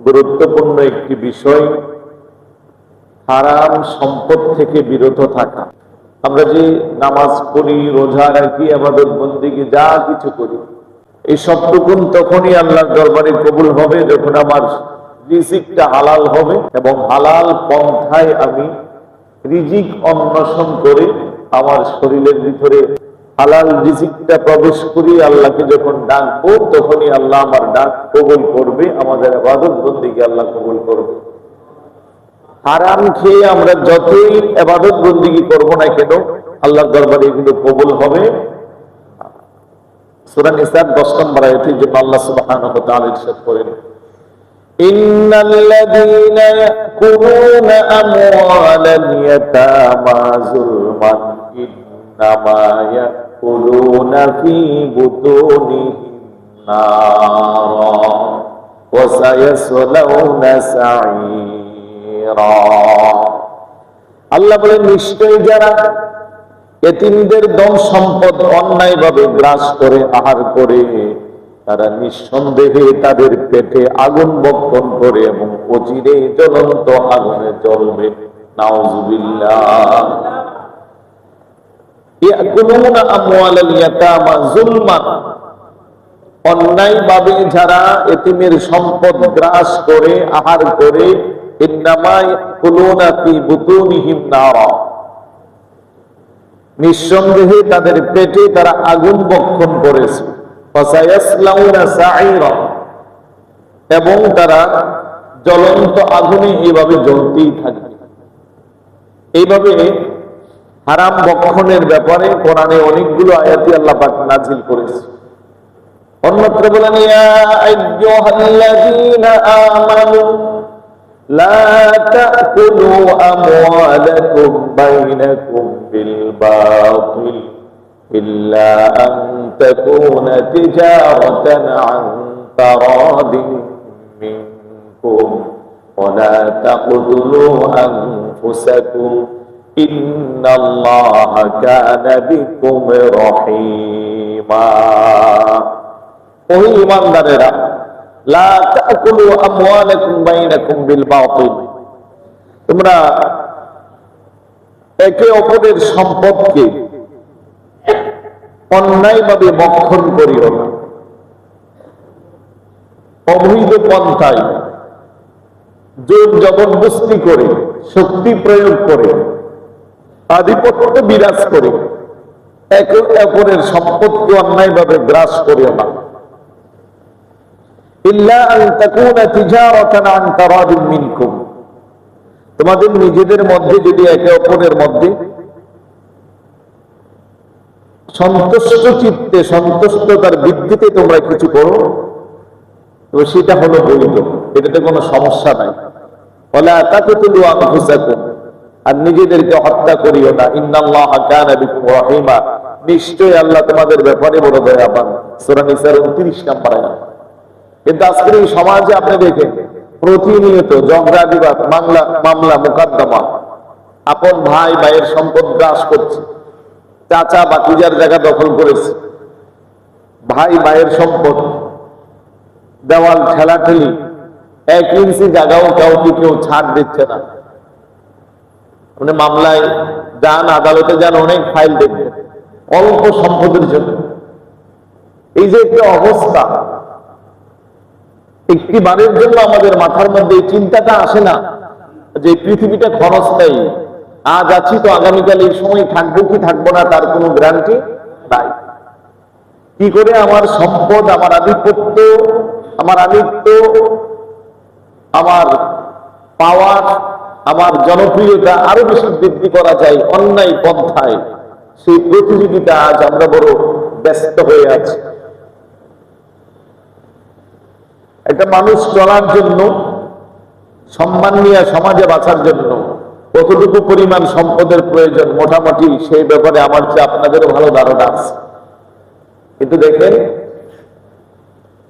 গুরুত্বপূর্ণ একটি বিষয় হারাম সম্পদ থেকে বিরত থাকা। আমরা যে নামাজ পড়ি, রোজা রাখি, ইবাদত বন্দেগী যা কিছু করি, এই সবটুকুন তখনই আল্লাহর দরবারে কবুল হবে যখন আমার রিজিকটা হালাল হবে এবং হালাল পন্থায় আমি রিজিক অন্বেষণ করে আমার শরীরের ভিতরে হালাল রিজিকটা প্রবেশ করি। আল্লাহকে যখন ডাকবো তখনই আল্লাহ আমার ডাক কবুল করবে, আমাদের ইবাদত বন্দেগী আল্লাহ কবুল করবে। হারাম খেয়ে আমরা যতই ইবাদত বন্দেগী করব না কেন, আল্লাহর দরবারে এগুলো কবুল হবে। সূরা নিসার 10 নম্বর আয়াতে যে আল্লাহ সুবহানাহু ওয়া তাআলা ইরশাদ করেন, ইন্নাল্লাযীনা ইয়াকুলুনা আমওয়ালাল ইয়াতামা যুলমান ইন্নামা ইয়াকুলুনা ফী বুতুনিহিম নারা ওয়া সায়াসলাউনা সাঈরা। আল্লাহ বলেন, নিশ্চয়ই যারা এতিমদের ধন সম্পদ অন্যায়ভাবে গ্রাস করে আহার করে, তারা নিঃসন্দেহে তাদের পেটে আগুন বক্ষণ করে এবং অচিরে জ্বলন্ত আগুনে জ্বলবে। নাউযুবিল্লাহ। ইয়াকুলুনা আমওয়ালাল ইয়াতামা যুলমান, অন্যায়ভাবে যারা এতিমের সম্পদ গ্রাস করে আহার করে, ইন্নামা ইয়াকুলুনা ফী বুতুনিহিম নারা, নিঃসন্দেহে তাদের পেটে তারা আগুন বক্ষণ করেছে। এবং তারা জ্বলন্ত আগুনে এইভাবে জ্বলতেই থাকবে। এইভাবে হারাম বক্ষণের ব্যাপারে কোরআনে অনেকগুলো আয়াতি আল্লাহ পাক নাযিল করেছে। অন্যত্র বলেন, ইয়া আইয়ুহাল্লাযীনা আমানু লা তাকুলু আমওয়ালাকুম বাইনাকুম বিল বাতিল ইল্লা আন তাকুনা তিজারাতান আন তারাদিন মিনকুম ওয়া লা তাকতুলু আনফুসাকুম ইন্নাল্লাহা কানা বিকুম রহিমা। ও ঈমানদারেরা, লা তাকুলু আমওয়ালাকুম বাইনাকুম বিল বাতিল, তোমরা একে অপরের সম্পদকে অন্যায়ভাবে ভক্ষণ করিও না। অবৈধ পন্থায় জোর জবরদস্তি করে, শক্তি প্রয়োগ করে, আধিপত্য বিরাজ করে একে অপরের সম্পদকে অন্যায়ভাবে গ্রাস করিও না। ইল্লা আন তাকুনা তিজারাতান আন তারাদিন মিনকুম, তোমাদের নিজেদের মধ্যে যদি একে অপরের মধ্যে সন্তুষ্ট চিত্তে, সন্তুষ্টতার ভিত্তিতে তোমরা কিছু করো, তো সেটা হলো বৈধ, এটাতে কোনো সমস্যা নাই। ওয়ালা তাকতুলু আনফুসাকুম, আর নিজেদেরকে হত্যা করিও না। ইন্নাল্লাহা কানা বিকুম রহিমা, নিশ্চয়ই আল্লাহ তোমাদের ব্যাপারে বড় দয়াবান। সূরা নিসার 29 নম্বর আয়াত। কিন্তু আজকের এই সমাজে আপনি দেখেন প্রতিনিয়ত ঝগড়া বিবাদ, মামলা মোকদ্দমা, আপন ভাই ভাইয়ের সম্পদ গ্রাস করছে, চাচা বাতিজার জায়গা দখল করেছে, ভাই ভাইয়ের সম্পদ, দেওয়াল ঠেলাঠেলি, 1 ইঞ্চি জায়গাও কাউকে কেউ ছাড় দিচ্ছে না। মানে মামলায় যান, আদালতে যান, অনেক ফাইল দেখবেন অল্প সম্পদের জন্য। এই যে একটা অবস্থা, একটি বারের জন্য আমাদের মাথার মধ্যে এই চিন্তাটা আসে না যে পৃথিবীটা ক্ষণস্থায়ী, আজ আছি তো আগামীকাল এই সময় থাকবো কি থাকবো না তার কোনো গ্যারান্টি নাই। কি করে আমার সম্পদ, আমার আধিপত্য, আমার আমিত্ব, আমার পাওয়ার, আমার জনপ্রিয়তা আরো বেশি বৃদ্ধি করা যায় অন্যায় পন্থায়, সেই প্রতিযোগিতা আজ আমরা বড় ব্যস্ত হয়ে আছি। একটা মানুষ চলার জন্য, সম্মান নিয়ে সমাজে বাঁচার জন্য কতটুকু পরিমাণ সম্পদের প্রয়োজন, মোটামুটি সেই ব্যাপারে আমার চেয়ে আপনাদেরও ভালো ধারণা আছে। কিন্তু দেখেন,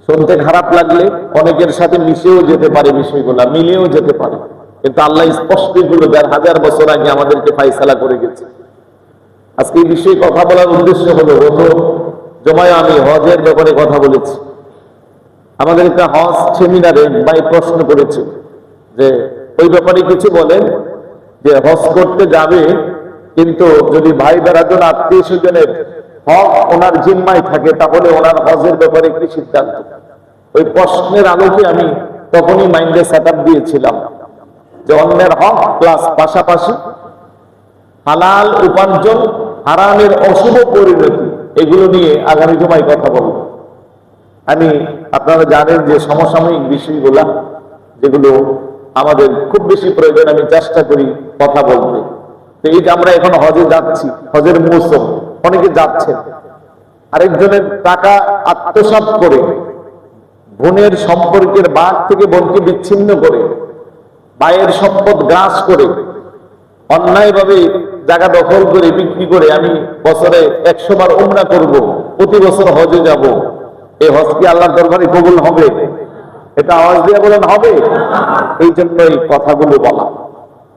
শুনতে খারাপ লাগলে অনেকের সাথে মিশেও যেতে পারে, বিষয়গুলো মিলেও যেতে পারে, কিন্তু আল্লাহ স্পষ্ট এগুলো 1000 বছর আগে আমাদেরকে ফায়সালা করে গেছে। আজকে এই বিষয়ে কথা বলার উদ্দেশ্য হলো, গত জমায় আমি হজের ব্যাপারে কথা বলেছি। আমাদের একটা হজ সেমিনারে ভাই প্রশ্ন করেছে যে ওই ব্যাপারে কিছু বলেন, যে হজ করতে যাবে কিন্তু যদি ভাই বেড়াজন আত্মীয় স্বজনের হক ওনার জিম্মায় থাকে তাহলে ওনার হজের ব্যাপারে কি সিদ্ধান্ত? ওই প্রশ্নের আলোকে আমি তখনই মাইন্ডে সেট আপ দিয়েছিলাম যে অন্যের হক প্লাস পাশাপাশি হালাল উপার্জন, হারামের অশুভ পরিণতি, এগুলো নিয়ে আগামী জমায় কথা বলবো। আমি আপনারা জানেন যে সমসাময়িক বিষয়গুলা যেগুলো আমাদের খুব বেশি প্রয়োজন, আমি চেষ্টা করি কথা বলতে। তো এই যে আমরা এখন হজে যাচ্ছি, হজের মৌসুম, অনেকে যাচ্ছেন, আরেকজনের টাকা আত্মসাৎ করে, বোনের সম্পর্কের বাঘ থেকে বোনকে বিচ্ছিন্ন করে, ভাইয়ের সম্পদ গ্রাস করে, অন্যায়ভাবে জায়গা দখল করে বিক্রি করে আমি বছরে 100 বার উমরা করব, প্রতি বছর হজে যাব, এই হজ কি আল্লাহর দরবারে কবুল হবে? এটা আওয়াজ দিয়ে বলেন হবে? এই জন্য এই কথাগুলো বলা,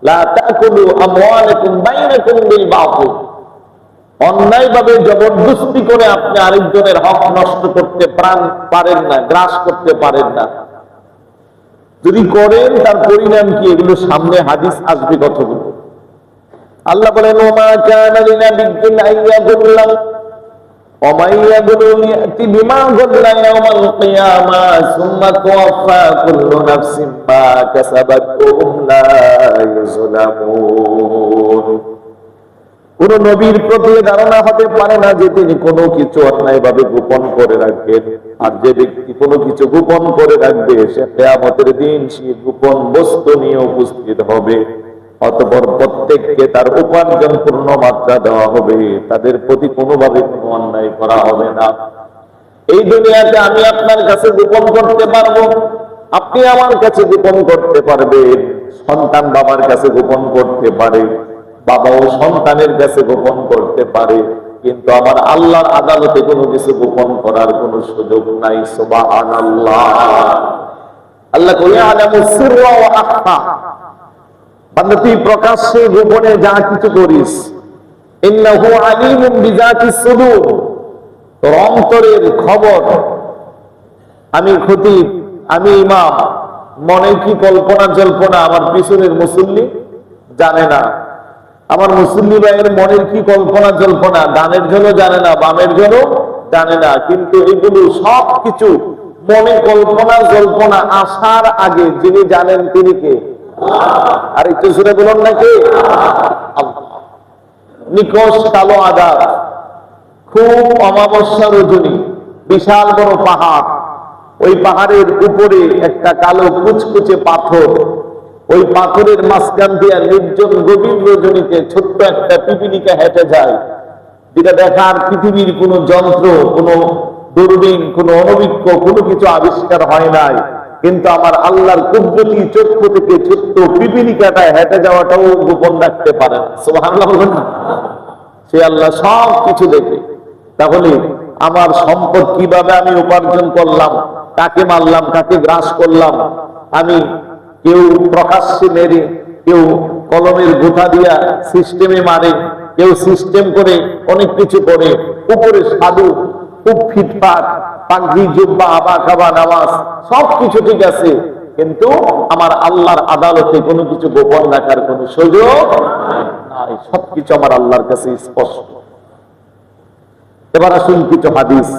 লা তাকুলু আমওয়ালাকুম বাইনাকুম বিল বাতিল, অন্যায়ভাবে জবরদস্তি করে আপনি আরেকজনের হক নষ্ট করতে পারেন না, গ্রাস করতে পারেন না। যদি করেন তার পরিণাম কি? এগুলো সামনে হাদিস আসবে কতগুলো। আল্লাহ বলেন ওমা কানা লিনাবিয়্যিন আইয়াগুল্লা ওমা ইয়াগুলু ইয়াতি বিমা গাল্লা ইয়াওমাল কিয়ামা সুম্মা তুওয়াফা কুল্লু নাফসিন মা কাসাবাত ওয়া হুম লা ইউযলামুন। কোন নবীর প্রতি ধারণা হতে পারে না যে তিনি কোনো কিছু অন্যায়ভাবে গোপন করে রাখবেন, আর যে ব্যক্তি কোনো কিছু গোপন করে রাখবে সে কিয়ামতের দিন সেই গোপন বস্তু নিয়ে উপস্থিত হবে। অতঃপর প্রত্যেককে তার উপার্জন পূর্ণ মাত্রা দেওয়া হবে, তাদের প্রতি কোনোভাবে কোনো অন্যায় করা হবে না। এই দুনিয়াতে আমি আপনার কাছে গোপন করতে পারবো, আপনি আমার কাছে গোপন করতে পারবেন, সন্তান বাবার কাছে গোপন করতে পারে, বাবাও সন্তানের কাছে গোপন করতে পারে, কিন্তু আমার আল্লাহর আদালতে কোনো কিছু গোপন করার কোনো সুযোগ নাই। সুবহানাল্লাহ। আল্লাহ কইয়া আলামুস সিররা ওয়া আখফা, বান্দা তুই প্রকাশ্যে গোপনে যা কিছু করিস, ইন্নাহু আলিমুম বিযাতিস সুদূর, তোর অন্তরের খবর আমি খতিব, আমি ইমাম, মনে কি কল্পনা জল্পনা আমার পিছনের মুসল্লি জানে না। আমার মুসল্লি ভাইয়ের মনের কি কল্পনা জল্পনা ডানের জন্য জানে না, বামের জন্য জানে না, কিন্তু এগুলো সব কিছু মনে কল্পনা জল্পনা আসার আগে যিনি জানেন তিনি কে? আর একটু শুনে বলুন নাকি? নিকশ কালো আদার, খুব অমাবস্যা রজনী, বিশাল বড় পাহাড়, ওই পাহাড়ের উপরে একটা কালো কুচকুচে পাথর, ওই পাথরের মাঝখান দিয়ে নির্জন গভীর রজনীতে ছোট্ট একটা পিপিলিকা হেঁটে যায়, যেটা দেখার পৃথিবীর কোন যন্ত্র, কোন দূরবীন, কোন অনবীক্ষ কোনো কিছু আবিষ্কার হয় নাই। কিন্তু আমার আল্লাহর কুদরতি চক্ষু থেকে ছোট্ট পিপিলিকাটা হেঁটে যাওয়াটাও গোপন রাখতে পারে না। সুবহানাল্লাহ বলুন না? সে আল্লাহ সব কিছু দেখে। তাহলে আমার সম্পদ কিভাবে আমি উপার্জন করলাম, কাকে মারলাম, কাকে গ্রাস করলাম, আমি কেউ প্রকাশ্যে মেরে, কেউ কলমের গোথা দিয়া সিস্টেমে মারে, কেউ সিস্টেম করে অনেক কিছু করে, উপরে সাধু, খুব ফিটফাট, পাগড়ি জুব্বা, আবা খাবা নামাজ, সবকিছু ঠিক আছে, কিন্তু আমার আল্লাহর আদালতে কোনো কিছু গোপন রাখার কোনো সুযোগ নাই, সবকিছু আমার আল্লাহর কাছে স্পষ্ট। এবার আসুন কিছু হাদিস।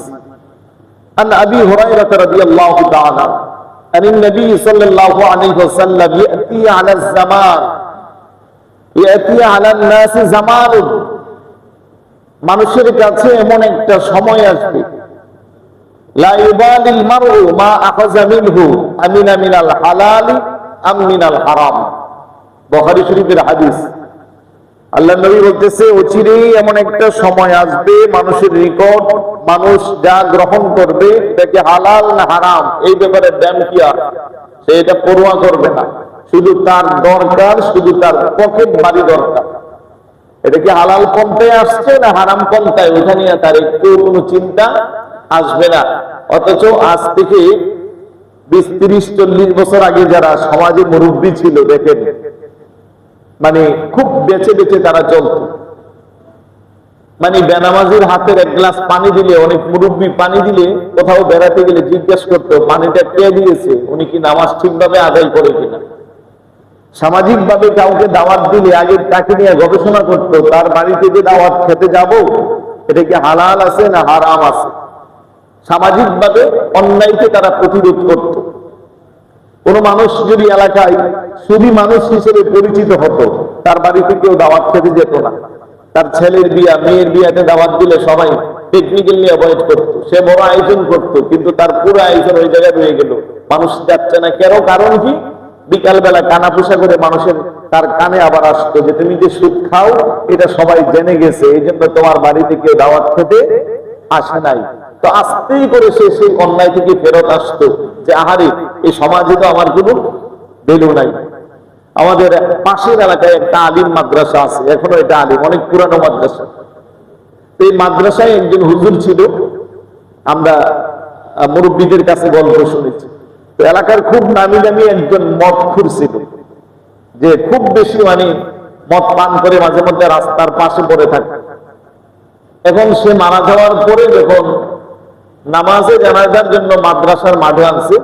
আন আবি হুরায়রা রাদিয়াল্লাহু তাআলা عن النبي صلى الله عليه وسلم يأتي على الناس زمان, মানুষের কাছে এমন একটা সময় আসবে, লা ইউবালিল মারউ মা আখাযা মিনহু আমিনা মিনাল হালালি আম মিনাল হারাম। বুখারী শরীফের হাদিস। আল্লাহর নবী বলতেছে অচিরেই এমন একটা সময় আসবে মানুষের নিকট, মানুষ যা গ্রহণ করবে এটাকে হালাল না হারাম এই ব্যাপারে ব্যামকিয়া, সে এটা পরোয়া করবে না, শুধু তার দরকার, শুধু তার পকেট ভারী দরকার, এটা কি হালাল পন্থায় আসছে না হারাম পন্থায়, ওইটা নিয়ে তার একটু কোনো চিন্তা আসবে না। অথচ আজ থেকে 20-30-40 বছর আগে যারা সমাজে মুরব্বী ছিল, দেখেন মানে খুব বেঁচে বেঁচে তারা চলত। মানে বেনামাজির হাতের এক গ্লাস পানি দিলে, অনেক মুরব্বী পানি দিলে কোথাও বেড়াতে গেলে জিজ্ঞেস করতো পানিটা কে দিয়েছে, উনি কি নামাজ ঠিকভাবে আদায় করে কিনা। সামাজিক ভাবে কাউকে দাওয়াত দিলে আগে তাকে নিয়ে গবেষণা করতো, তার বাড়িতে যে দাওয়াত খেতে যাব এটা কি হালাল আছে না হারাম আছে। সামাজিক ভাবে অন্যায়কে তারা প্রতিরোধ করত। কোন মানুষ যদি এলাকায় সুদী মানুষ হিসেবে পরিচিত হতো, তার বাড়িতে কেউ দাওয়াত খেতে যেত না। তার ছেলের বিয়া, মেয়ের বিয়াতে দাওয়াত দিলে সবাই টেকনিক্যালি অ্যাভয়েড করতো। সে বড় আয়োজন করত, কিন্তু তার পুরো আয়োজন ওই জায়গায় রয়ে গেল, মানুষ যাচ্ছে না। কেন? কারণ কি? বিকালবেলা কানা পোষা করে মানুষের তার কানে আবার আসতো যে তুমি যে সুদ খাও এটা সবাই জেনে গেছে, এই জন্য তোমার বাড়িতে কেউ দাওয়াত খেতে আসে নাই। তো আস্তেই করে সে সেই অন্যায় থেকে ফেরত আসতো যে আহারে এই সমাজে তো আমার কোনো ভ্যালু নাই। আমাদের পাশের এলাকায় একটা আলিম মাদ্রাসা আছে, এখনো এটা আলিম, অনেক পুরানো মাদ্রাসা। এই মাদ্রাসায় একজন হুজুর ছিল, আমরা মুরব্বীদের কাছে গল্প শুনেছি। তো এলাকার খুব নামি দামি একজন মদখোর ছিল, যে খুব বেশি মানে মদ পান করে মাঝে মধ্যে রাস্তার পাশে পড়ে থাকে। এখন সে মারা যাওয়ার পরে যখন নামাজে জানাজার জন্য মাদ্রাসার মাঠে আনছে,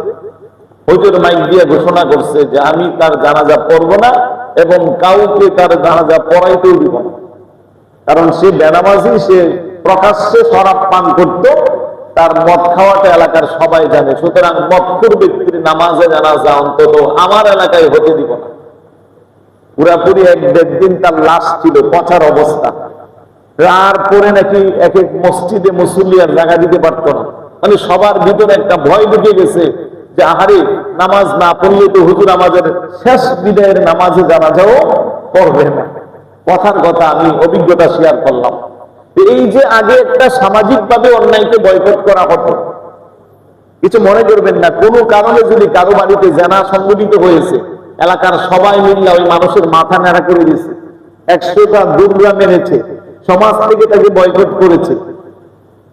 হুজুর মাইক দিয়ে ঘোষণা করছে যে আমি তার জানাজা পড়ব না এবং কাউকে তার জানাজা পড়াইতেও দিব না। কারণ সে বেনামাজি, সে প্রকাশ্যে শরাব পান করত, তার মদ খাওয়াটা এলাকার সবাই জানে। সুতরাং মদখোর ব্যক্তির নামাজে জানাজা অন্তত আমার এলাকায় হতে দিব না। পুরাপুরি এক দেড় দিন তার লাশ ছিল পচার অবস্থা। তারপরে নাকি এক এক মসজিদে মুসল্লি আর জায়গা দিতে পারতো না। মানে সবার ভিতরে একটা ভয় ঢুকে গেছে যে আহারে নামাজ না পড়লে তো হুজুর আমাদের শেষ বিদায়ের নামাজে জানাজাও পড়বে না। কথার কথা আমি অভিজ্ঞতা শেয়ার করলাম। এই যে আগে একটা সামাজিক ভাবে অন্যায়কে বয়কট করা হতো, কিছু মনে করবেন না, কোনো কারণে যদি কারো বাড়িতে জেনা সংঘটিত হয়েছে, এলাকার সবাই মিললে ওই মানুষের মাথা নেড়া করে দিয়েছে, 100টা দুর্গা মেরেছে, সমাজ থেকে তাকে বয়কট করেছে।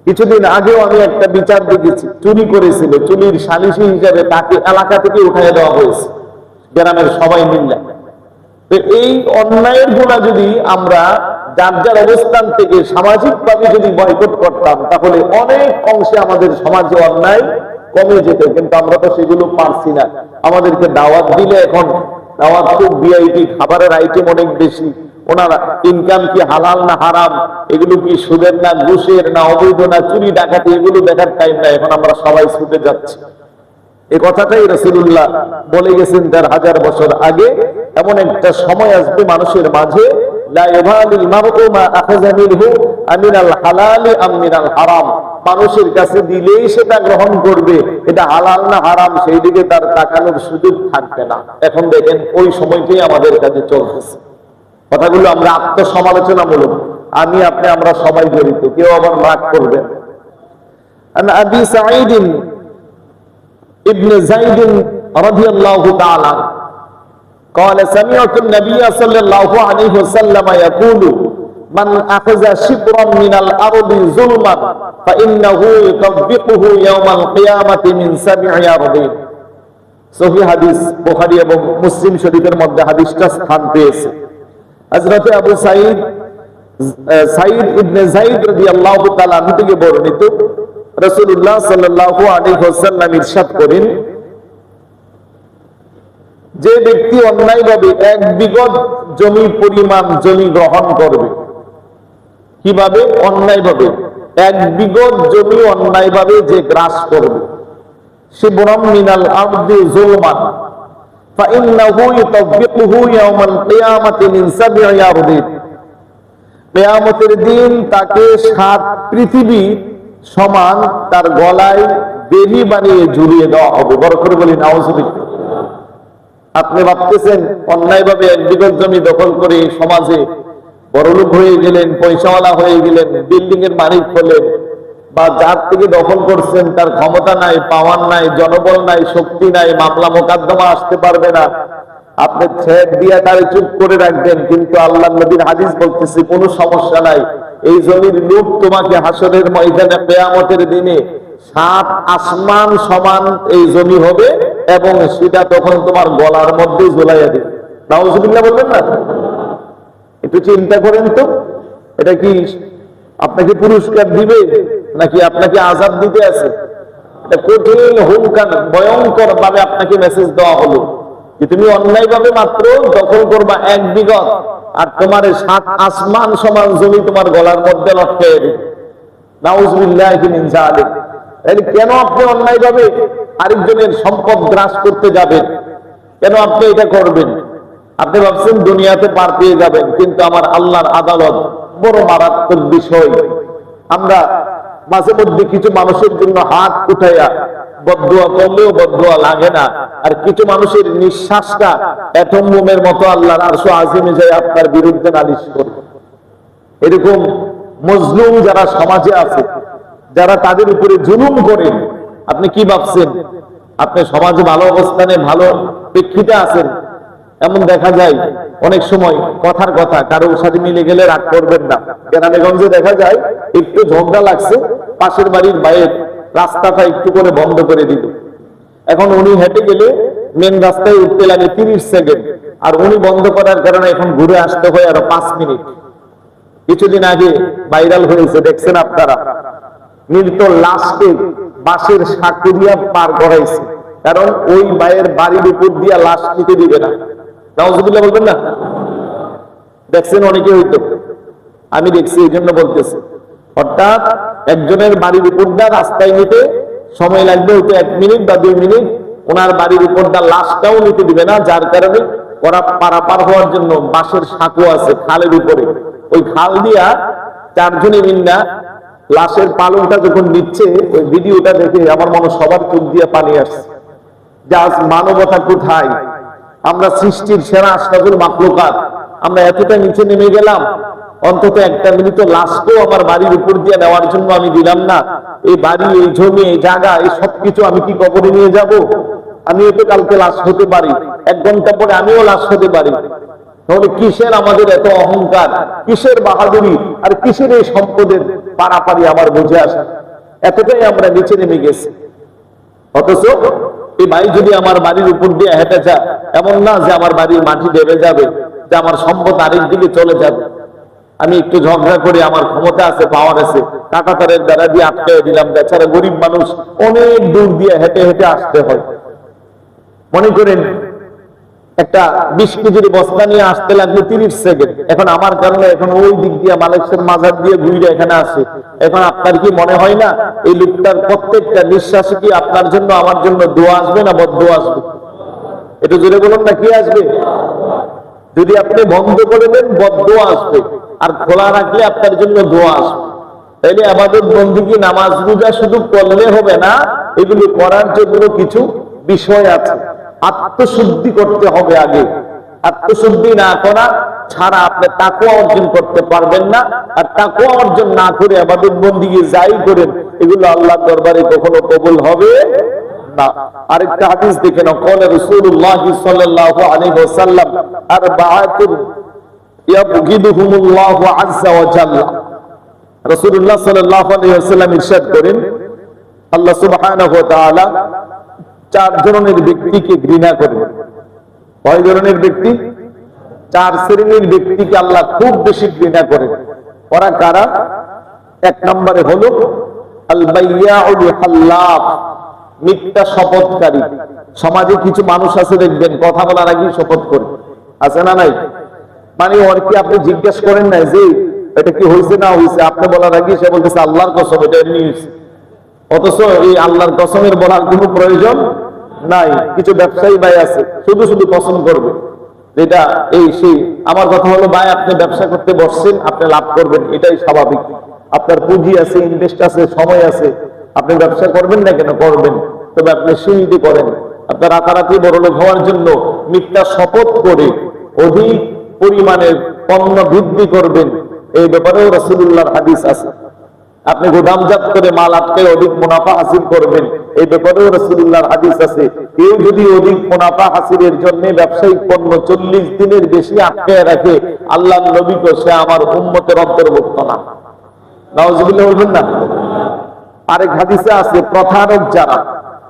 কিছুদিন আগেও আমি একটা বিচার দেখেছি, চুরি করেছিল, চুরির সালিশি হিসাবে তাকে এলাকা থেকে উঠাইয়া দেওয়া হয়েছে গ্রামের সবাই মিললে। তো এই অন্যায়ের গুণা যদি আমরা যার যার অবস্থান থেকে সামাজিক ভাবে যদি বয়কট করতাম, তাহলে অনেক অংশে আমাদের সমাজে অন্যায় কমে যেত। কিন্তু আমরা তো সেগুলো পারছি না। আমাদেরকে দাওয়াত দিলে এখন দাওয়াত খুব ভিআইপি, খাবারের আইটেম অনেক বেশি, ওনারা ইনকাম কি হালাল না হারাম, এগুলো কি সুদের না ঘুষের না অবৈধ না চুরি ডাকাতি, এগুলো দেখার টাইম না। এখন আমরা সবাই ছুটে যাচ্ছি। এই কথাটাই রাসূলুল্লাহ বলে গেছেন ১৫০০ বছর আগে, এমন একটা সময় আসবে মানুষের মাঝে লা ইয়াবালিল মারউ মা আখাযা মিনহু আমিনাল হালালি আম মিনাল হারাম। মানুষের কাছে দিলেই সেটা গ্রহণ করবে, এটা হালাল না হারাম সেই দিকে তার তাকানোর সুযোগ থাকবে না। এখন দেখেন ওই সময়টাই আমাদের কাছে চলতেছে। কথাগুলো আমরা আত্মসমালোচনামূলক, আমি আপনি আমরা সবাই জড়িত, কেউ আবার রাগ করবে। আন আবি সাঈদ ইবনে যায়েদ রাদিয়াল্লাহু তাআলা قال سمعت النبي صلى الله عليه وسلم يقول من أخذ شبرا من الأرض ظلما فإنه يطبقه يوم القيامة من 7 أرضين। সহিহ হাদিস, বুখারী এবং মুসলিম শরীফের মধ্যে হাদিসটা স্থান পেয়েছে। হযরত আবু সাঈদ ইবনে যায়েদ রাদিয়াল্লাহু তাআলা আনহু থেকে বর্ণিত, রাসূলুল্লাহ সাল্লাল্লাহু আলাইহি ওয়াসাল্লাম ইরশাদ করেন, যে ব্যক্তি অন্যায়ভাবে 1 বিঘত জমি পরিমাণ জমি গ্রহণ করবে। কিভাবে? অন্যায়ভাবে 1 বিঘত জমি অন্যায়ভাবে যে গ্রাস করবে, শিবরাম মিনাল আরদি যুলমান ফাইন্নাহু ইউতাবিকুহু ইয়াওমাল কিয়ামাতি মিন 7 আরদিন। কিয়ামতের দিন তাকে 7 পৃথিবী সমান তার গলায় বেড়ি বানিয়ে ঝুলিয়ে দেওয়া হবে। বড় করে বলি নাউযুবিল্লাহ। আপনি ভাবতেছেন অন্যায়ভাবে 1 বিঘত জমি দখল করে সমাজে বড়লোক হয়ে গেলেন, পয়সাওয়ালা হয়ে গেলেন, বিল্ডিং এর মালিক হলেন, বা যার থেকে দখল করছেন তার ক্ষমতা নাই, পাওয়ার নাই, জনবল নাই, শক্তি নাই, মামলা মোকদ্দমা আসতে পারবে না, আপনি ছেদ দিয়া তারে চুপ করে রাখবেন। কিন্তু আল্লাহর নবীর হাদিস বলতেছে কোনো সমস্যা নাই, এই জমির লোক তোমাকে হাসরের ময়দানে কিয়ামতের দিনে 7 আসমান সমান এই জমি হবে এবং সেটা তখন তোমার গলার মধ্যে ঝুলাইয়া দিবে। নাউযুবিল্লাহ বলবেন না? একটু চিন্তা করেন তো, এটা কি আপনাকে পুরস্কার দিবে নাকি আপনাকে আযাব দিতে আছে? এটা কঠিন হুঙ্কার, ভয়ঙ্কর ভাবে আপনাকে মেসেজ দেওয়া হলো যে তুমি অন্যায় ভাবে মাত্র দখল করবা 1 বিঘত, আর তোমার 7 আসমান সমান জমি তোমার গলার মধ্যে লটকাইয়া দিবে। নাউযুবিল্লাহি মিন যালিক। তাহলে কেন আপনি অন্যায় ভাবে আরেকজনের সম্পদ গ্রাস করতে যাবেন? কেন আপনি এটা করবেন? আপনি ভাবছেন দুনিয়াতে পার পেয়ে যাবেন, কিন্তু আমার আল্লাহর আদালত বড় মারাত্মক বিষয়। আমরা মাঝে মধ্যে কিছু মানুষের জন্য হাত উঠাইয়া বদদুয়া করলেও বদদুয়া লাগে না, আর কিছু মানুষের নিঃশ্বাসটা অ্যাটম বোমের মতো আল্লাহর আরশ আজিমে যায় আপনার বিরুদ্ধে নালিশ করে। এরকম মজলুম যারা সমাজে আছে, যারা তাদের উপরে জুলুম করেন, আপনি কি ভাবছেন আপনি সমাজে ভালো অবস্থানে ভালো প্রেক্ষিতে আছেন? এমন দেখা যায় অনেক সময় কথার কথা কারোর সাথে মিলে গেলে রাগ করবেন না। গ্রামেগঞ্জে দেখা যায় একটু ঝগড়া লাগছে, পাশের বাড়ির বাইরের রাস্তাটা একটু করে বন্ধ করে দিল। এখন উনি হেঁটে গেলে মেন রাস্তায় উঠতে লাগে 30 সেকেন্ড, আর উনি বন্ধ করার কারণে এখন ঘুরে আসতে হয় আরো 5 মিনিট। কিছুদিন আগে ভাইরাল হয়েছে, দেখছেন আপনারা, মৃত লাশকে বাঁশের সাঁকো দিয়া পার করাইছে, কারণ ওই ভাইয়ের বাড়ির উপর দিয়া লাশ নিতে দিবে না। নাউযুবিল্লাহ বলবেন না? দেখছেন অনেকে হইতো, আমি দেখছি এই জন্য বলতেছি। অর্থাৎ একজনের বাড়ির উপর দা রাস্তায় নিতে সময় লাগবে হয়তো 1 মিনিট বা 2 মিনিট, ওনার বাড়ির উপর দা লাশটাও নিতে দিবে না, যার কারণে ওরা পারাপার হওয়ার জন্য বাঁশের সাঁকো আছে খালের উপরে, ওই খাল দিয়া 4 জনে মিল্লা লাশের পালনটা যখন নিচ্ছে, ওই ভিডিওটা দেখে আমার মনে সবার চোখ দিয়ে পানি আসছে যে আজ মানবতা কোথায়? আমরা সৃষ্টির সেরা আশরাফুল মাখলুকাত, আমরা এতটা নিচে নেমে গেলাম। অন্তত একটা মৃত লাশকেও আমার বাড়ির উপর দিয়ে নেওয়ার জন্য আমি দিলাম না। এই বাড়ি, এই জমি, এই জায়গা, এই সবকিছু আমি কি কবরে নিয়ে যাব? আমিও তো কালকে লাশ হতে পারি, 1 ঘন্টা পরে আমিও লাশ হতে পারি। তাহলে কিসের আমাদের এত অহংকার, কিসের বাহাদুরি, আর কিসের এই সম্পদের পারাপারি আমার বুঝে আসে? এতটাই আমরা নিচে নেমে গেছি। অথচ এই ভাই যদি আমার বাড়ির উপর দিয়ে হেঁটে যায়, এমন না যে আমার বাড়ির মাটি দেবে যাবে, যে আমার সম্পদ আরেক দিকে চলে যাবে। আমি একটু ঝগড়া করে, আমার ক্ষমতা আছে, পাওয়ার আছে, কাঁটা তারের দ্বারা দিয়ে আটকে দিলাম, বেচারা গরিব মানুষ অনেক দূর দিয়ে হেঁটে হেঁটে আসতে হয়। মনে করেন একটা 20 কেজির বস্তা নিয়ে আসতে লাগলো 30 সেকেন্ড, এখন আমার কারণে এখন ওই দিক দিয়ে মালয়েশিয়ার মাজার দিয়ে ঘুরে এখানে আসে। এখন আপনার কি মনে হয় না এই লোকটার প্রত্যেকটা নিঃশ্বাসে কি আপনার জন্য আমার জন্য দোয়া আসবে না বদদোয়া আসবে? এটা জোরে বলুন না, কি আসবে? যদি আপনি বন্ধ করে দেন বদদোয়া আসবে, আর খোলা রাখলে আপনার জন্য দোয়া আসবে। তাইলে ইবাদত বন্দেগী নামাজ রোজা শুধু করলে হবে না, এগুলো করার জন্য কিছু বিষয় আছে। আত্মশুদ্ধি করতে হবে আগে। আত্মশুদ্ধি না করা ছাড়া আপনি তাকওয়া অর্জন করতে পারবেন না, আর তাকওয়া অর্জন না করে ইবাদত বন্দেগী যাই করেন এগুলো আল্লাহর দরবারে কখনো কবুল হবে না। আরেকটা হাদিস দেখেন, قال رسول الله صلى الله عليه وسلم أربعة يبغضهم الله عز وجل। রাসূলুল্লাহ সাল্লাল্লাহু আলাইহি ওয়াসাল্লাম ইরশাদ করেন, আল্লাহ সুবহানাহু ওয়া তাআলা 4 ধরনের ব্যক্তিকে ঘৃণা করেন। কয় ধরনের ব্যক্তি? 4 শ্রেণীর ব্যক্তিকে আল্লাহ খুব বেশি ঘৃণা করেন। ওরা কারা? 1 নম্বরে হলো আল বাইয়াউল হাল্লাফ, মিথ্যা শপথকারী। সমাজে কিছু মানুষ আছে দেখবেন কথা বলার আগে শপথ করে, আছে না নাই? মানে ওর কি আপনি জিজ্ঞেস করেন না যে এটা কি হয়েছে না হয়েছে, আপনি বলার আগে সে বলতেছে আল্লাহর কসম এটা এমনি হয়েছে। অথচ এই আল্লাহর কসমের বলার কোনো প্রয়োজন নাই। কিছু ব্যবসায়ী ভাই আছে শুধু শুধু কসম করবে, যেটা এই সেই। আমার কথা হলো ভাই, আপনি ব্যবসা করতে বসছেন, আপনি লাভ করবেন, এটাই স্বাভাবিক। আপনার পুঁজি আছে, ইনভেস্ট আছে, সময় আছে, আপনি ব্যবসা করবেন না কেন? করবেন, তবে আপনি সীমিত করেন। আপনার রাতারাতি বড়লোক হওয়ার জন্য মিথ্যা শপথ করে অধিক পরিমাণের পণ্য বৃদ্ধি করবেন, এই ব্যাপারেও রাসূলুল্লাহর হাদিস আছে। আপনি গোদামজাত করে মাল আটকে অধিক মুনাফা হাসিল করবেন, এই ব্যাপারেও রাসূলুল্লাহর হাদিস আছে। কেউ যদি অধিক মুনাফা হাসিলের জন্য ব্যবসায়িক পণ্য 40 দিনের বেশি আটকে রাখে, আল্লাহর নবী কো সে আমার উম্মতের অন্তর্ভুক্ত না। নাউযুবিল্লাহ বলবেন না? আরেক হাদিসে আছে প্রতারক যারা,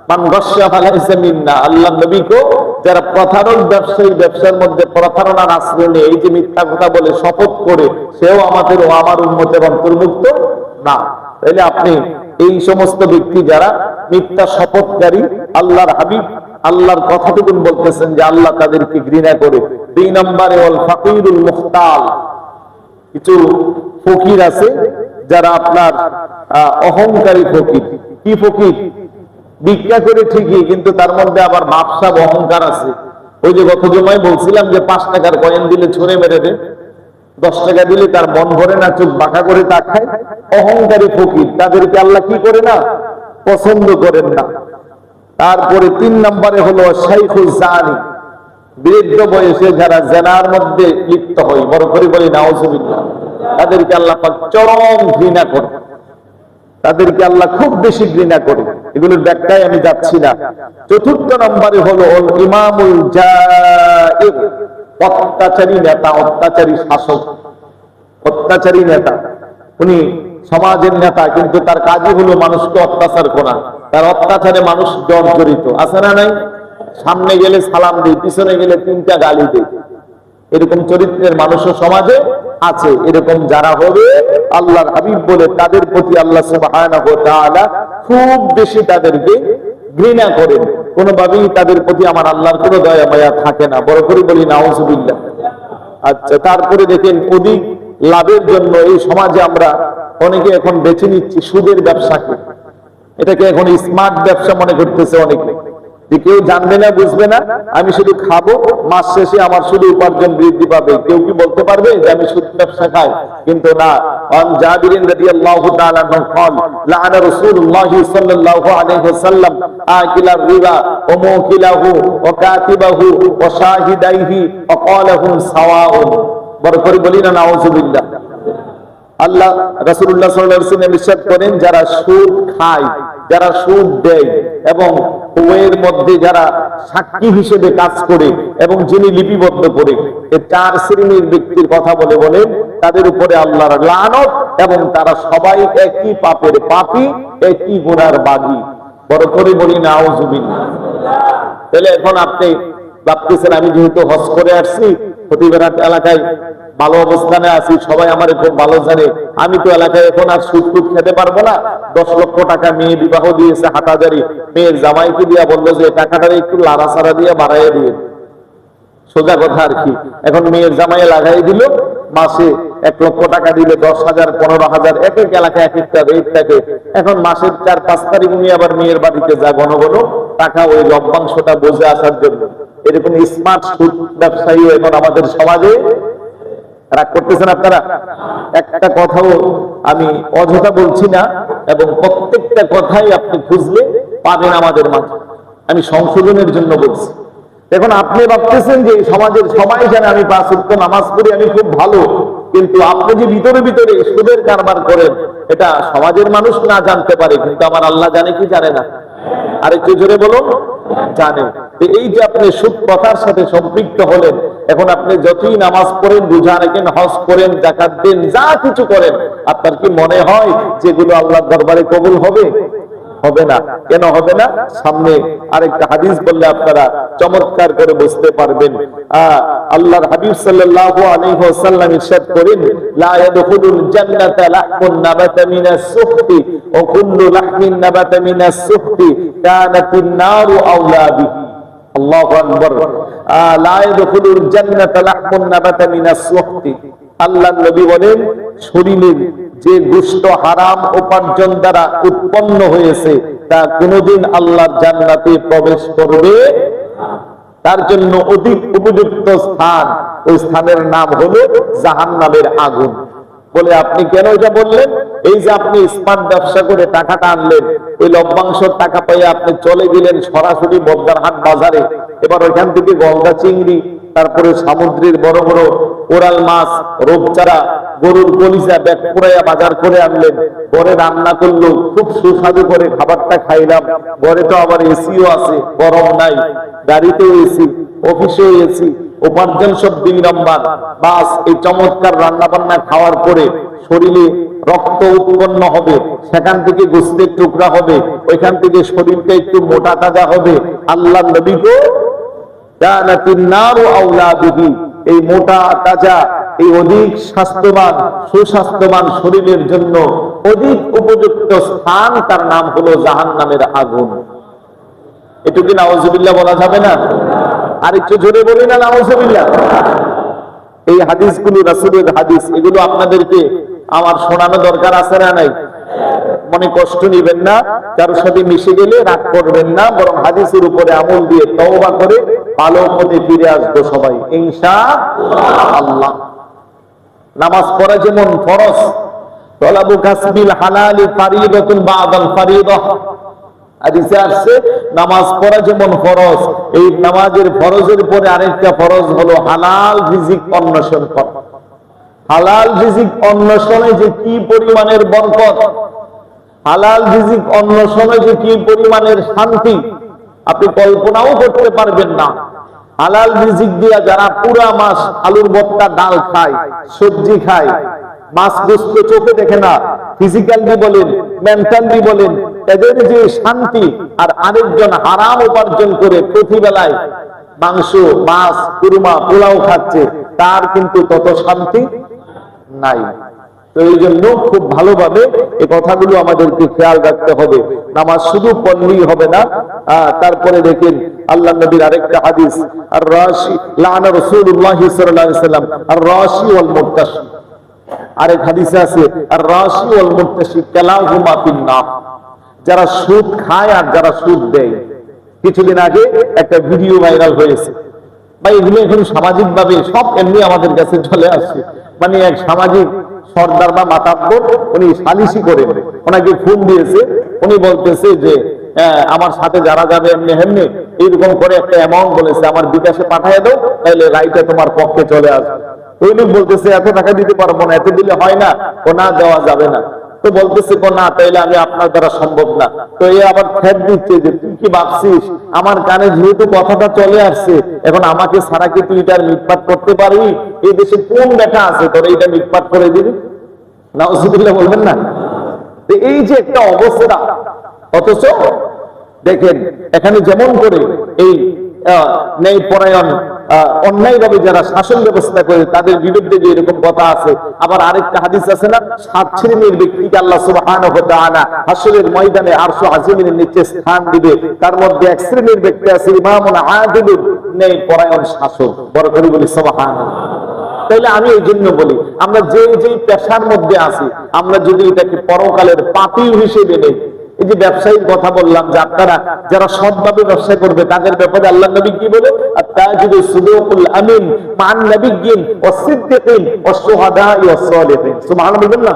মান গাশশা ফালাইসা মিন্না, আল্লাহর নবীকে যারা প্রতারক ব্যবসায়ী, ব্যবসার মধ্যে প্রতারণার আশ্রয় নিয়ে এই যে মিথ্যা কথা বলে শপথ করে, সেও আমাদের ও আমার উম্মতের অন্তর্ভুক্ত না। তাইলে আপনি এই সমস্ত ব্যক্তি যারা মিথ্যা শপথকারী, আল্লাহর হাবিব আল্লাহর কথাটুকুন বলতেছেন যে আল্লাহ তাদেরকে ঘৃণা করে। 2 নম্বরে ওয়াল ফাকিরুল মুখতাল, কিছু ফকির আছে যারা আপনার অহংকারী ফকির। কি ফকির? ভিক্ষা করে ঠিকই, কিন্তু তার মধ্যে আবার ভাবসাব অহংকার আছে। ওই যে গত জমায় বলছিলাম যে 5 টাকার কয়েন দিলে ছুঁড়ে মেরে দেয়, 10 টাকা দিলে তার মন ভরে না, চোখ বাঁকা করে তাকায়। অহংকারী ফকির, তাদেরকে আল্লাহ কি করে না? পছন্দ করেন না। তারপরে 3 নম্বরে হলো শাইখুল জানি, বৃদ্ধ বয়সে যারা জেনার মধ্যে লিপ্ত হয়, বড় করে বলি নাউজুবিল্লাহ, তাদেরকে আল্লাহ পাক চরম ঘৃণা করে, তাদেরকে আল্লাহ খুব বেশি ঘৃণা করে। এগুলোর ব্যাখ্যায় আমি যাচ্ছি না। 4 নম্বরে হলো ইমামুল জাইর, অত্যাচারী নেতা, অত্যাচারী শাসক, অত্যাচারী নেতা। উনি সমাজের নেতা, কিন্তু তার কাজই হলো মানুষকে অত্যাচার করা। তার অত্যাচারে মানুষ জর্জরিত আছে না নাই? সামনে গেলে সালাম দেয়, পিছনে গেলে 3টা গালি দেয়। এরকম চরিত্রের মানুষও সমাজে আছে। এরকম যারা হবে আল্লাহর হাবিব বলে, তাদের প্রতি আল্লাহ সুবহানাহু ওয়া তাআলা খুব বেশি তাদেরকে ঘৃণা করেন। কোনোভাবেই তাদের প্রতি আমার আল্লাহর কোনো দয়া মায়া থাকে না। বড় করে বলি নাউজুবিল্লাহ। আচ্ছা, তারপরে দেখেন অধিক লাভের জন্য এই সমাজে আমরা অনেকে এখন বেছে নিচ্ছি সুদের ব্যবসাকে। এটাকে এখন স্মার্ট ব্যবসা মনে করতেছে অনেকে, যে কেউ জানবে না, বুঝবে না, আমি শুধু খাবো, মাস শেষে আমার শুধু উপার্জন বৃদ্ধি পাবে। কেউ কি বলতে পারবে যে আমি সুদ ব্যবসা খাই? কিন্তু না। আন জাবির রাদিয়াল্লাহু তাআলা আনহু قال لعن رسول الله صلى الله عليه وسلم آكل الربا وموكله وكاتبه وشاهديه وقال هم سواء। বড় করে বলি না নাউজুবিল্লাহ। আল্লাহ রাসূলুল্লাহ সাল্লাল্লাহু আলাইহি ওয়াসাল্লাম ইরশাদ করেন, যারা সুদ খায়, যারা সুদ দেয় এবং ওয়ের মধ্যে যারা সাক্ষী হিসেবে কাজ করে এবং যিনি লিপিবদ্ধ করে, এই 4 শ্রেণীর ব্যক্তির কথা বলে বলেন তাদের উপরে আল্লাহর লানত, এবং তারা সবাই একই পাপের পাপী, একই গুনার বাগী। বড় করে বলি নাউজুবিল্লাহ। তাহলে এখন আপনি ভাবতেছেন আমি যেহেতু হজ করে আসছি, প্রতিবেরাত এলাকায় ভালো অবস্থানে আছি, সবাই আমার খুব ভালো জানে, আমি তো এলাকায় এখন আর সুদ টুদ খেতে পারবো না। 10 লক্ষ টাকা মেয়ে বিবাহ দিয়েছে হাটাজারি, মেয়ের জামাইকে দিয়া বললো যে টাকাটা একটু লাড়াছাড়া দিয়ে বাড়াইয়া দিয়ে, সোজা কথা আর কি। এখন মেয়ের জামাই লাগাই দিল, মাসে 1 লক্ষ টাকা দিলে 10,000 15,000, এক এক এলাকায় এক একটা রেট থাকে। এখন মাসের 4-5 তারিখ উনি আবার মেয়ের বাড়িতে যায় ঘন ঘন টাকা ওই লভ্যাংশটা বুঝে আসার জন্য। এরকম স্মার্ট সুদ ব্যবসায়ী এখন আমাদের সমাজে। রাগ করতেছেন আপনারা? একটা কথাও আমি অযথা বলছি না, এবং প্রত্যেকটা কথাই আপনি খুঁজলে পাবেন আমাদের মাঝে। আমি সংশোধনের জন্য বলছি। এখন আপনি ভাবতেছেন যে সমাজের সবাই জানে আমি 5 ওয়াক্ত নামাজ পড়ি, আমি খুব ভালো, কিন্তু আপনি যে ভিতরে ভিতরে সুদের কারবার করেন, এটা সমাজের মানুষ না জানতে পারে, কিন্তু আমার আল্লাহ জানে কি জানে না? আরেকটু জোরে বলুন, জানেন। এই যে আপনি সুদ প্রথার সাথে সম্পৃক্ত হলেন, এখন আপনি যতই নামাজ পড়েন, রোজা রাখেন, হজ করেন, যাকাত দেন, যা কিছু করেন, আপনার কি মনে হয় যেগুলো আল্লাহর দরবারে কবুল হবে? হবে না। কেন হবে না? সামনে আরেকটা হাদিস বললে আপনারা চমৎকার করে বুঝতে পারবেন। আল্লাহর হাবিব সাল্লাল্লাহু আলাইহি ওয়াসাল্লাম ইরশাদ করেন, লা ইয়াদখুলুল জান্নাতা লাহমুন নাবাতা মিনাস সুহতি ওয়া কুল্লু লাহমিন নাবাতা মিনাস সুহতি কানাতিন নারু আওলা বিহি। আল্লাহু আকবার। লা ইয়াদখুলুল জান্নাতা লাহমুন নাবাতা মিনাস সুহতি। আল্লাহর নবী বলেন, শরীরের যে গোশত হারাম উপার্জন দ্বারা উৎপন্ন হয়েছে তা কোনদিন আল্লাহর জান্নাতে প্রবেশ করবে। তার জন্য অধিক উপযুক্ত স্থান, ওই স্থানের নাম হলো জাহান্নামের আগুন। বলে আপনি কেন এটা বললেন? এই যে আপনি স্মার্ট ব্যবসা করে টাকাটা আনলেন, ওই লভ্যাংশের টাকা পেয়ে আপনি চলে গেলেন সরাসরি বদ্দারহাট বাজারে, এবার ওইখান থেকে গলদা চিংড়ি, তারপরে সামুদ্রিক বড় বড় কোরাল মাছ, রূপচারা, গরুর কলিজা ব্যাগ পুরাইয়া বাজার করে আনলেন, ঘরে রান্না করলো, খুব সুস্বাদু করে খাবারটা খাইলাম। ঘরে তো আবার এসিও আছে, গরম নাই, গাড়িতেও এসি, অফিসেও এসি, উপার্জন সব 2 নম্বর। বাস এই চমৎকার রান্না বান্না খাওয়ার পরে শরীরে রক্ত উৎপন্ন হবে, সেখান থেকে গোস্তের টুকরা হবে, ওইখান থেকে শরীরটা একটু মোটা তাজা হবে। আল্লাহ নবীকে কানাতিন নারু আওলা বিহি, এই মোটা তাজা, এই অধিক স্বাস্থ্যবান সুস্বাস্থ্যবান শরীরের জন্য অধিক উপযুক্ত স্থান, তার নাম হলো জাহান্নামের আগুন। একটু কি নাউজুবিল্লাহ বলা যাবে না? আর একটু জোরে বলি না নাউজুবিল্লাহ? এই হাদিসগুলো রাসূলের হাদিস, এগুলো আপনাদেরকে আমার শোনানো দরকার আছে না নাই? মনে কষ্ট নিবেন না, কারোর সাথে মিশে গেলে রাগ করবেন না, বরং হাদিসের উপরে আমল দিয়ে তওবা করে ভালো পথে ফিরে আসবো সবাই ইনশাআল্লাহ। নামাজ পড়া যেমন ফরজ, তলাবু কাসবিল হালালি ফারিদাতুন বাদাল ফারিদাহ, হাদিসে আসছে নামাজ পড়া যেমন ফরজ, এই নামাজের ফরজের পরে আরেকটা ফরজ হলো হালাল রিজিক অন্বেষণ করা। হালাল রিজিক অন্বেষণে যে কি পরিমাণের বরকত, হালাল রিজিক অন্বেষণে যে কি পরিমাণের শান্তি, আপনি কল্পনাও করতে পারবেন না। হালাল রিজিক দিয়া যারা পুরা মাস আলুর ভর্তা ডাল খায়, সবজি খায়, মাছ গোস্ত চোখে দেখে না, ফিজিক্যালি বলেন মেন্টালি বলেন, এদের যে শান্তি, আর আরেকজন হারাম উপার্জন করে প্রতিবেলায় মাংস মাছ কুরমা পোলাও খাচ্ছে, তার কিন্তু তত শান্তি নাই। তো এই জন্য খুব ভালোভাবে এই কথাগুলো আমাদেরকে খেয়াল রাখতে হবে। নামাজ শুধু পড়লেই হবে না। তারপরে দেখেন আল্লাহ নবীর আরেকটা হাদিস, আর রাশি লানা রাসূলুল্লাহ সাল্লাল্লাহু আলাইহি ওয়াসাল্লাম আর রাশি ওয়াল মুরতাশি, আরেক হাদিসে আছে আর রাশি ওয়াল মুরতাশি কালাহুমা ফিন্নার, যারা সুদ খায় আর যারা সুদ দেয়। কিছুদিন আগে একটা ভিডিও ভাইরাল হয়েছে, ভাই এগুলো এখন সামাজিক ভাবে সব এমনি আমাদের কাছে চলে আসছে। মানে এক সামাজিক সর্দার বা মাতাব্বর, উনি সালিশি করেন, ওনাকে ফোন দিয়েছে, উনি বলতেছে যে আমার সাথে যারা যাবে এমনি এমনি এইরকম করে একটা অ্যামাউন্ট বলেছে, আমার বিকাশে পাঠিয়ে দাও, তাহলে রাইটে তোমার পক্ষে চলে আসবে। ওই লোক বলতেছে এত টাকা দিতে পারবো না, এত দিলে হয় না, ও না দেওয়া যাবে না। তো বলতেছে না, তাইলে আমি আপনার দ্বারা সম্ভব না। তো এ আবার খ্যাত দিচ্ছে যে তুই কি ভাবছিস, আমার কানে যেহেতু কথাটা চলে আসছে, এখন আমাকে ছাড়া কি তুই এটার মিটপাট করতে পারবি? এই দেশে কোন ব্যাটা আছে তোর এইটা মিটপাট করে দিবি? নাউজুবিল্লাহ বলবেন না? এই যে একটা অবস্থা, অথচ দেখেন এখানে যেমন করে এই ন্যায়পরায়ণ অন্যায়ভাবে যারা শাসন ব্যবস্থা করে তাদের বিরুদ্ধে যে এরকম কথা আছে, আবার আরেকটা হাদিস আছে না, 7 শ্রেণীর ব্যক্তিকে আল্লাহ সুবহানাহু ওয়া তাআলা হাশরের ময়দানে আরশ আজিমের নিচে স্থান দিবে। তার মধ্যে এক শ্রেণীর ব্যক্তি আছে ইমামুন আদিলুন, ন্যায়পরায়ণ শাসক। বড় করে বলি সুবহানাল্লাহ। তাইলে আমি এই জন্য বলি, আমরা যে পেশার মধ্যে আছি, আমরা যদি এটাকে পরকালের পাপী হিসেবে নেই, এই যে ব্যবসায়ীর কথা বললাম, যে আপনারা যারা সৎভাবে ব্যবসা করবে তাদের ব্যাপারে আল্লাহ নবী কি বলে, আত-তাজিরু সুদুকুল আমিন মান নাবিয়্যিন ওয়াস সিদ্দিকিন ওয়াস শুহাদাই ওয়াস সালিহিন। সুবহানাল্লাহ বলবেন না?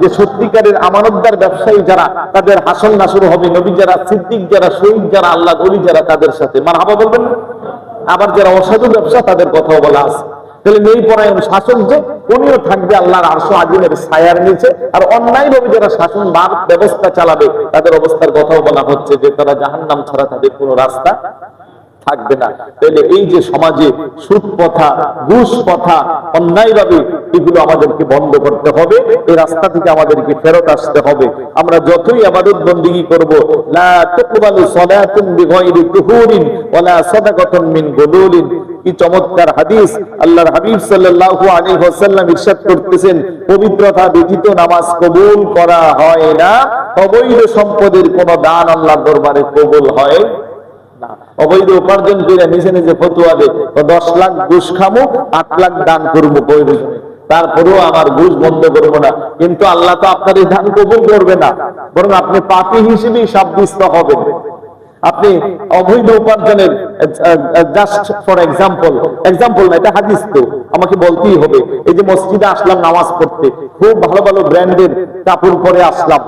যে সত্যিকারের আমানতদার ব্যবসায়ী যারা, তাদের হাসল নাসর হবে নবী যারা, সিদ্দিক যারা, শহীদ যারা, আল্লাহর ওলি যারা, তাদের সাথে মারহাবা বলবেন না? আবার যারা অসাধু ব্যবসা, তাদের কথাও বলা আছে। তাহলে ন্যায়পরায়ণ শাসক যে, উনিও থাকবে আল্লাহর আরশ আজিমের ছায়ার নিচে। আর অন্যায়ভাবে যারা শাসন ব্যবস্থা চালাবে, তাদের অবস্থার কথাও বলা হচ্ছে যে তারা জাহান্নাম ছাড়া তাদের কোনো রাস্তা থাকবে না। তাহলে এই যে সমাজে সুদ প্রথা, ঘুষ প্রথা, অন্যায়ভাবে এগুলো আমাদেরকে বন্ধ করতে হবে, এই রাস্তা থেকে আমাদেরকে ফেরত আসতে হবে। আমরা যতই ইবাদত বন্দেগী করব, লা তুকবালু সালাতুন বিগাইরি তুহুরিন ওয়ালা সাদাকাতুন মিন গুলুলিন। কি চমৎকার হাদিস! আল্লাহর হাবিব সাল্লাল্লাহু আলাইহি ওয়াসাল্লাম ইরশাদ করতেছেন, পবিত্রতা ব্যতীত নামাজ কবুল করা হয় না, অবৈধ সম্পদের কোন দান আল্লাহর দরবারে কবুল হয় না। অবৈধ উপার্জন করে নিজে নিজে ফতোয়া দেয়, 10 লাখ ঘুষ খামো, 8 লাখ দান করবো প্রয়োজনে, তারপরেও আমার ঘুষ বন্ধ করবো না। কিন্তু আল্লাহ তো আপনার এই দান কবুল করবে না, বরং আপনি পাপী হিসেবেই সাব্যস্ত হবেন। আপনি অবৈধ উপার্জনের, জাস্ট ফর এক্সাম্পল না, এটা হাদিস, তো আমাকে বলতেই হবে। এই যে মসজিদে আসলাম নামাজ পড়তে, খুব ভালো ভালো ব্র্যান্ডের কাপড় পরে আসলাম,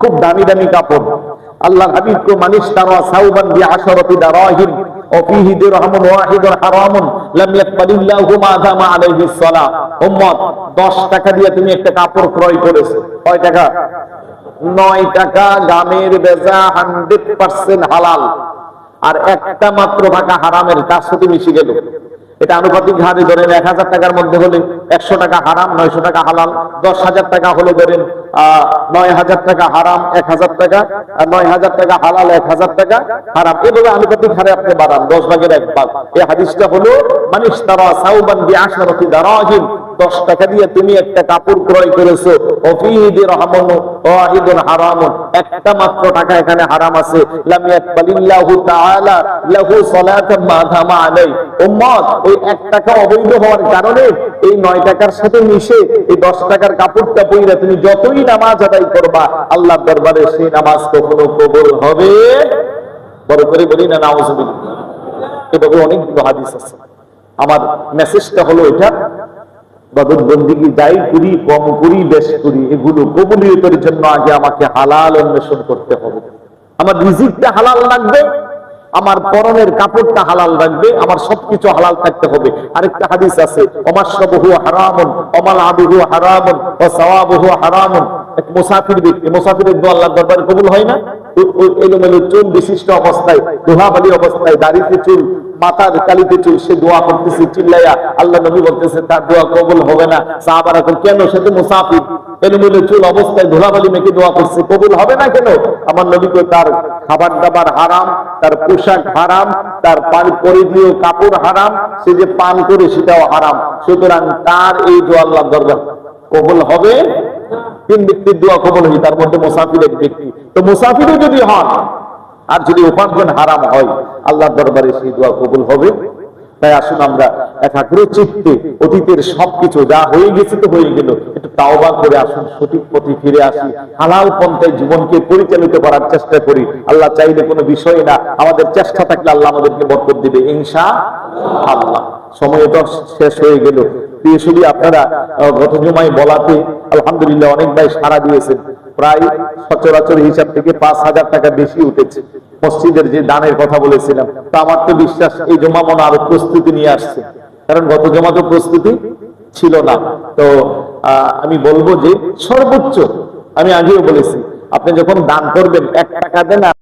খুব দামি দামি কাপড়। আল্লাহর হাবিব কো মানিশ তারা সাউবান বিআশরাতি দারাহিম ও ফিহি দিরহামুন ওয়াহিদুন হারামুন লাম ইয়াকবালিল্লাহু মা দামা আলাইহিস সালাহ। উম্মত, 10 টাকা দিয়ে তুমি একটা কাপড় ক্রয় করেছো, কয় টাকা? 9 টাকা। গামের বেজা 100% হালাল, আর একটা মাত্র টাকা হারামের, তার সাথে মিশে গেল। এটা আনুপাতিক হারে ধরেন 1000 টাকার মধ্যে হলে 100 টাকা হারাম, 900 টাকা হালাল। 10,000 টাকা হলে ধরেন 9000 টাকা হারাম, 1000 টাকা, আর 9000 টাকা হালাল, 1000 টাকা হারাম। এভাবে আনুপাতিক হারে আপনি বাড়ান 10 ভাগের 1 ভাগ। এই হাদিসটা হলো মান ইশতারা সাওবান বিআশরাতি দারাহিম, 10 টাকা দিয়ে তুমি একটা কাপড় ক্রয় করেছো, ওফিহি দিরহামুন ওয়াহিদুন হারামুন, একটা মাত্র টাকা এখানে হারাম আছে। লাম ইয়াকবালিল্লাহু তাআলা লাহু সালাতান মা দামা আলাই। উম্মত, ওই 1 টাকা অবৈধ হওয়ার কারণে এই 9 টাকার সাথে মিশে এই 10 টাকার কাপড়টা পরে তুমি যতই নামাজ আদায় করবা, আল্লাহর দরবারে সেই নামাজ কখনো কবুল হবে? বড় করে বলি না নাউজুবিল্লাহ। এভাবে অনেকগুলো হাদিস আছে। আমার মেসেজটা হলো এটা, ইবাদত বন্দেগী যাই করি, কম করি, বেশ করি, এগুলো কবুলিয়তের জন্য আগে আমাকে হালাল অন্বেষণ করতে হবে। আমার রিজিকটা হালাল লাগবে, আমার পরনের কাপড়টা হালাল রাখবে, আমার সবকিছু হালাল থাকতে হবে। আরেকটা হাদিস আছে, ওমাশরাবুহু হারামুন ওমাল আবুহু হারামুন ওয়া সাওয়াবুহু হারামুন। এক মুসাফির ব্যক্তি, মুসাফিরের দোয়া আল্লাহর দরবারে কবুল হয় না? এলোমেলো চুল বিশিষ্ট অবস্থায়, ধোঁয়াবালি অবস্থায়, দাড়িতে চুল, মাথার কালিতে চুল, সে দোয়া করতেছে চিল্লাইয়া। আল্লাহ নবী বলতেছে তার দোয়া কবুল হবে না। সাহাবারা কেন? সে তো মুসাফির, এলোমেলো চুল অবস্থায় ধুলাবালি মেখে দোয়া করছে, কবুল হবে না কেন? আমার নবী কই তার খাবার দাবার হারাম, তার পোশাক হারাম, তার পরিধেয় কাপড় হারাম, সে যে পান করে সেটাও হারাম। সুতরাং তার এই দোয়া আল্লাহর দরবার কবুল হবে। 3 ব্যক্তির দোয়া কবুল হয়, তার মধ্যে মুসাফির এক ব্যক্তি। তো মুসাফিরও যদি হন আর যদি উপার্জন হারাম হয়, আল্লাহর দরবারে সেই দোয়া কবুল হবে। তাই আসুন আমরা একাগ্র চিত্তে অতীতের সবকিছু যা হয়ে গেছে তো হয়ে গেল, একটু তাওবা করে আসুন, সঠিক পথে ফিরে আসি, হালাল পন্থায় জীবনকে পরিচালিত করার চেষ্টা করি। আল্লাহ চাইলে কোনো বিষয় না, আমাদের চেষ্টা থাকলে আল্লাহ আমাদেরকে বরকত দিবে ইনশাআল্লাহ। সময় তো শেষ হয়ে গেল। প্রিয় সুধী, আপনারা গত জুমায় বলাতে আলহামদুলিল্লাহ অনেক ভাই সাড়া দিয়েছেন। প্রায় সচরাচর হিসাব থেকে 5,000 টাকা বেশি উঠেছে। মসজিদের যে দানের কথা বলেছিলাম, তা আমার তো বিশ্বাস এই জমা মনে আরো প্রস্তুতি নিয়ে আসছে, কারণ গত জমা তো প্রস্তুতি ছিল না। তো আমি বলবো যে সর্বোচ্চ, আমি আগেও বলেছি, আপনি যখন দান করবেন 1 টাকা দেন।